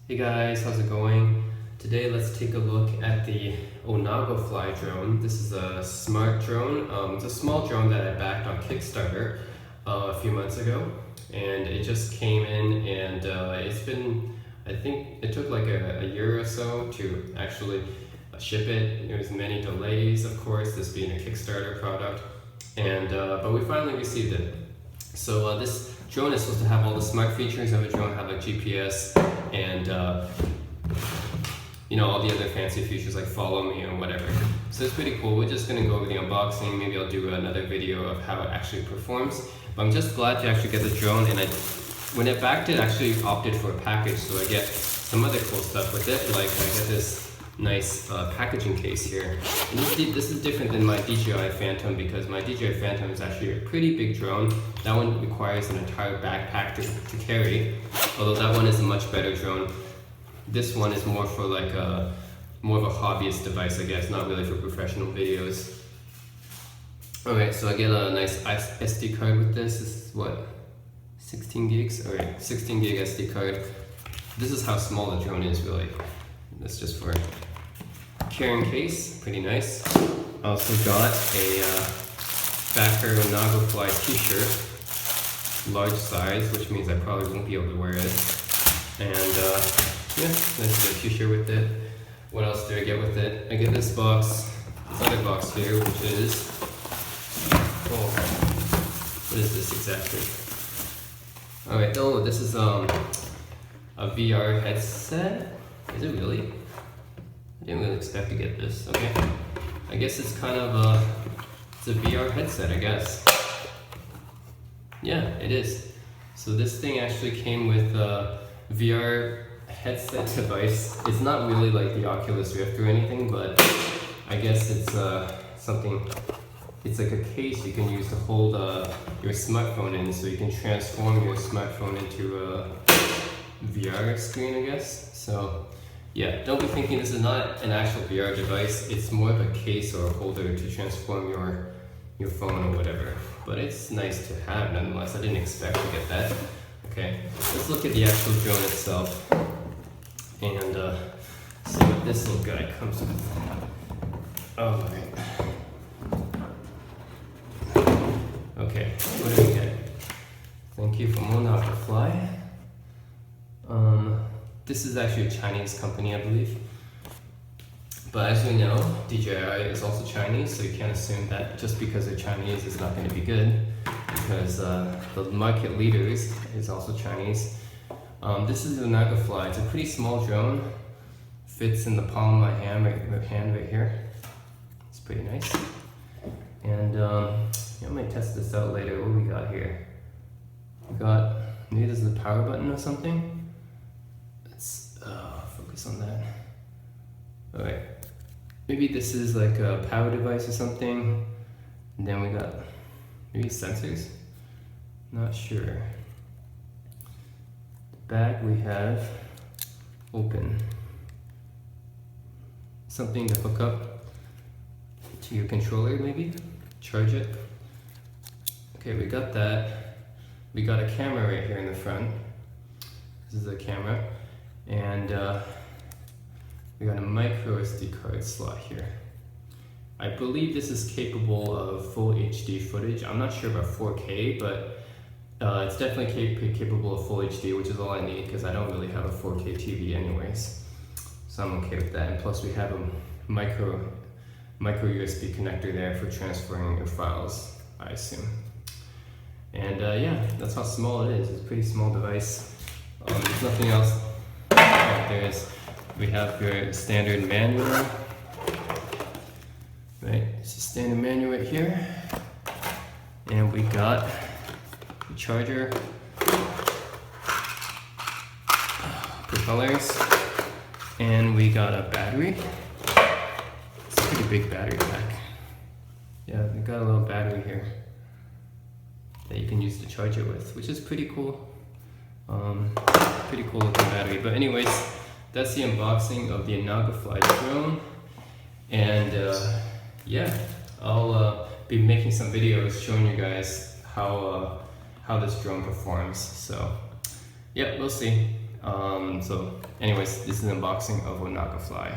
Hey guys, how's it going? Today let's take a look at the Onagofly drone. This is a smart drone. It's a small drone that I backed on Kickstarter a few months ago, and it just came in, and it's been, I think it took like a year or so to actually ship it. There was many delays, of course, this being a Kickstarter product, and but we finally received it. So this drone is supposed to have all the smart features of a drone, have like GPS and all the other fancy features like follow me or whatever. So it's pretty cool. We're just gonna go over the unboxing. Maybe I'll do another video of how it actually performs. But I'm just glad to actually get the drone, and when it backed it, I actually opted for a package, so I get some other cool stuff with it. Like I get this nice packaging case here. And this is different than my DJI Phantom, because my DJI Phantom is actually a pretty big drone. That one requires an entire backpack to carry, although that one is a much better drone. This one is more for like more of a hobbyist device, I guess, not really for professional videos. Alright, so I get a nice SD card with this. This is what, 16 gigs? Alright, 16 gig SD card. This is how small the drone is, really. That's just for carrying case, pretty nice. I also got a backer Onagofly t-shirt, large size, which means I probably won't be able to wear it. And yeah, nice to get a t-shirt with it. What else do I get with it? I get this box, this other box here, which is, what is this exactly? Alright, this is a VR headset. Is it really? I didn't really expect to get this. Okay. I guess it's kind of it's a VR headset, I guess. Yeah, it is. So this thing actually came with a VR headset device. It's not really like the Oculus Rift or anything, but I guess it's something. It's like a case you can use to hold your smartphone in, so you can transform your smartphone into a VR screen, I guess. So yeah, don't be thinking this is not an actual VR device. It's more of a case or a holder to transform your phone or whatever. But it's nice to have nonetheless. I didn't expect to get that. Okay, let's look at the actual drone itself and see what this little guy comes with. Oh, right. Okay, what do we get? Thank you from Onagofly. This is actually a Chinese company, I believe. But as we know, DJI is also Chinese, so you can't assume that just because they're Chinese it's not going to be good, because the market leader is also Chinese. This is Onagofly. It's a pretty small drone. Fits in the palm of my hand right here. It's pretty nice. And I might test this out later. What do we got here? We got, maybe this is the power button or something. Let's focus on that. Alright, maybe this is like a power device or something. And then we got maybe sensors. Not sure. The back we have open. Something to hook up to your controller, maybe charge it. Okay, we got that. We got a camera right here in the front. This is a camera. And we got a micro SD card slot here. I believe this is capable of full HD footage. I'm not sure about 4K, but it's definitely capable of full HD, which is all I need because I don't really have a 4K TV anyways. So I'm okay with that. And plus we have a micro USB connector there for transferring your files, I assume. And yeah, that's how small it is. It's a pretty small device. There's nothing else. We have your standard manual, right? It's a standard manual right here, and we got the charger, propellers, and we got a battery. It's a pretty big battery pack. Yeah, we got a little battery here that you can use to charge it with, which is pretty cool. Pretty cool looking battery. But anyways, that's the unboxing of the Onagofly drone. And yeah, I'll be making some videos showing you guys how this drone performs. So yeah, we'll see. So anyways, this is an unboxing of Onagofly.